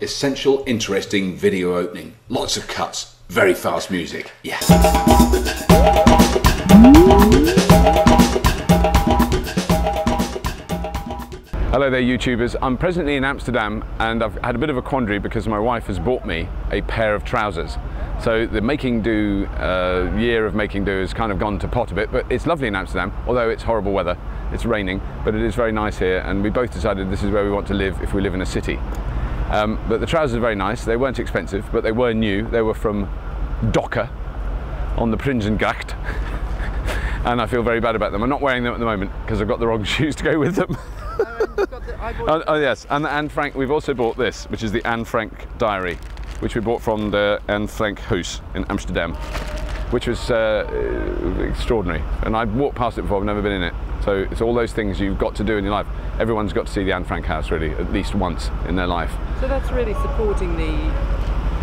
essential, interesting video opening. Lots of cuts, very fast music. Yeah. Hello there YouTubers, I'm presently in Amsterdam and I've had a bit of a quandary because my wife has bought me a pair of trousers. So the making do, year of making do has kind of gone to pot a bit, but it's lovely in Amsterdam, although it's horrible weather, it's raining, but it is very nice here and we both decided this is where we want to live if we live in a city. But the trousers are very nice, they weren't expensive, but they were new, they were from Docker on the Prinsengracht. And I feel very bad about them. I'm not wearing them at the moment because I've got the wrong shoes to go with them. Oh yes, and the Anne Frank, we've also bought this, which is the Anne Frank diary, which we bought from the Anne Frank house in Amsterdam, which was extraordinary. And I've walked past it before, I've never been in it. So it's all those things you've got to do in your life. Everyone's got to see the Anne Frank house really, at least once in their life. So that's really supporting the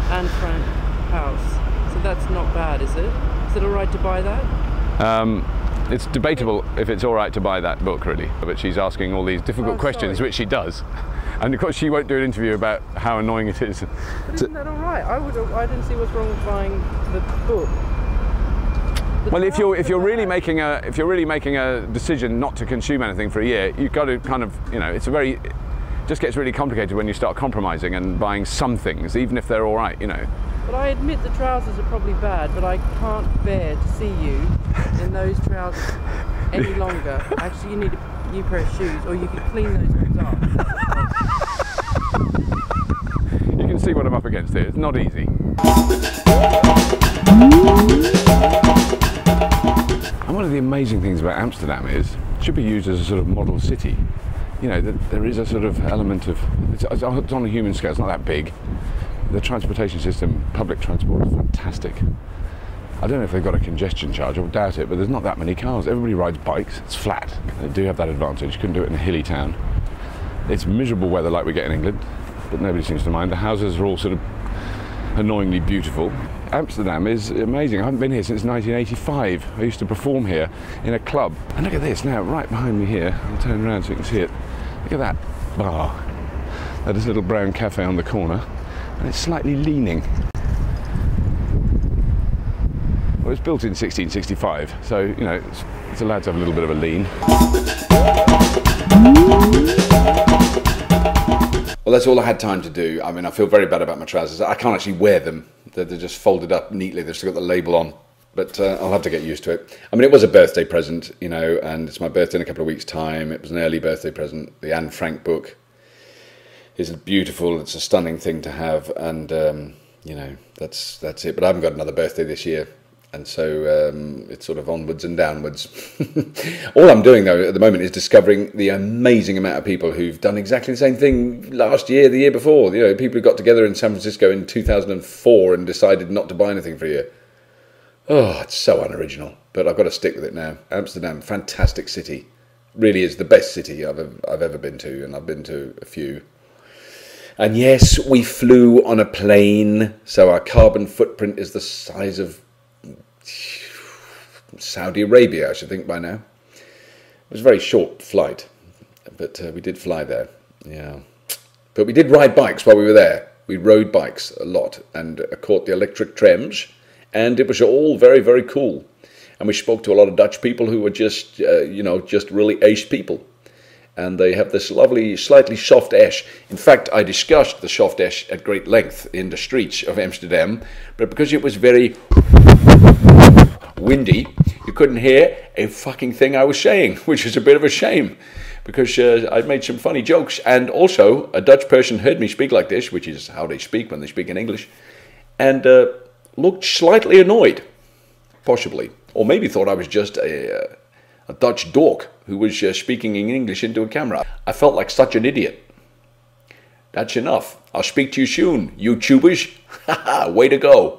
Anne Frank house. So that's not bad, is it? Is it all right to buy that? It's debatable if it's all right to buy that book, really. But she's asking all these difficult questions, which she does. And of course, she won't do an interview about how annoying it is. But isn't that all right? I didn't see what's wrong with buying the book. Well, if you're really making a decision not to consume anything for a year, you've got to kind of, you know, it just gets really complicated when you start compromising and buying some things, even if they're all right, you know. But I admit the trousers are probably bad, but I can't bear to see you in those trousers any longer. Actually, you need a new pair of shoes, or you could clean those ones up. You can see what I'm up against here. It's not easy. And one of the amazing things about Amsterdam is it should be used as a sort of model city. You know, there is a sort of element of, it's on a human scale, it's not that big. The transportation system, public transport, is fantastic. I don't know if they've got a congestion charge, I would doubt it, but there's not that many cars. Everybody rides bikes, it's flat. They do have that advantage, you couldn't do it in a hilly town. It's miserable weather like we get in England, but nobody seems to mind. The houses are all sort of annoyingly beautiful. Amsterdam is amazing. I haven't been here since 1985. I used to perform here in a club. And look at this now, right behind me here. I'll turn around so you can see it. Look at that bar. That is a little brown cafe on the corner. And it's slightly leaning. Well, it was built in 1665, so, you know, it's allowed to have a little bit of a lean. Well, that's all I had time to do. I mean, I feel very bad about my trousers. I can't actually wear them. They're just folded up neatly. They've still got the label on. But I'll have to get used to it. I mean, it was a birthday present, you know, and it's my birthday in a couple of weeks' time. It was an early birthday present. The Anne Frank book is beautiful. It's a stunning thing to have, and you know, that's it. But I haven't got another birthday this year, and so it's sort of onwards and downwards. All I'm doing though at the moment is discovering the amazing amount of people who've done exactly the same thing last year, the year before. You know, people who got together in San Francisco in 2004 and decided not to buy anything for a year. Oh, it's so unoriginal, but I've got to stick with it now. Amsterdam, fantastic city, really is the best city I've ever been to, and I've been to a few. And yes, we flew on a plane, so our carbon footprint is the size of Saudi Arabia, I should think by now. It was a very short flight, but we did fly there, yeah. But we did ride bikes while we were there. We rode bikes a lot and caught the electric trams, and it was all very, very cool. And we spoke to a lot of Dutch people who were just, you know, just really ace people. And they have this lovely, slightly soft ash. In fact, I discussed the soft ash at great length in the streets of Amsterdam, but because it was very windy, you couldn't hear a fucking thing I was saying, which is a bit of a shame, because I made some funny jokes, and also a Dutch person heard me speak like this, which is how they speak when they speak in English, and looked slightly annoyed, possibly, or maybe thought I was just a Dutch dork who was speaking in English into a camera. I felt like such an idiot. That's enough. I'll speak to you soon, YouTubers. Haha, way to go.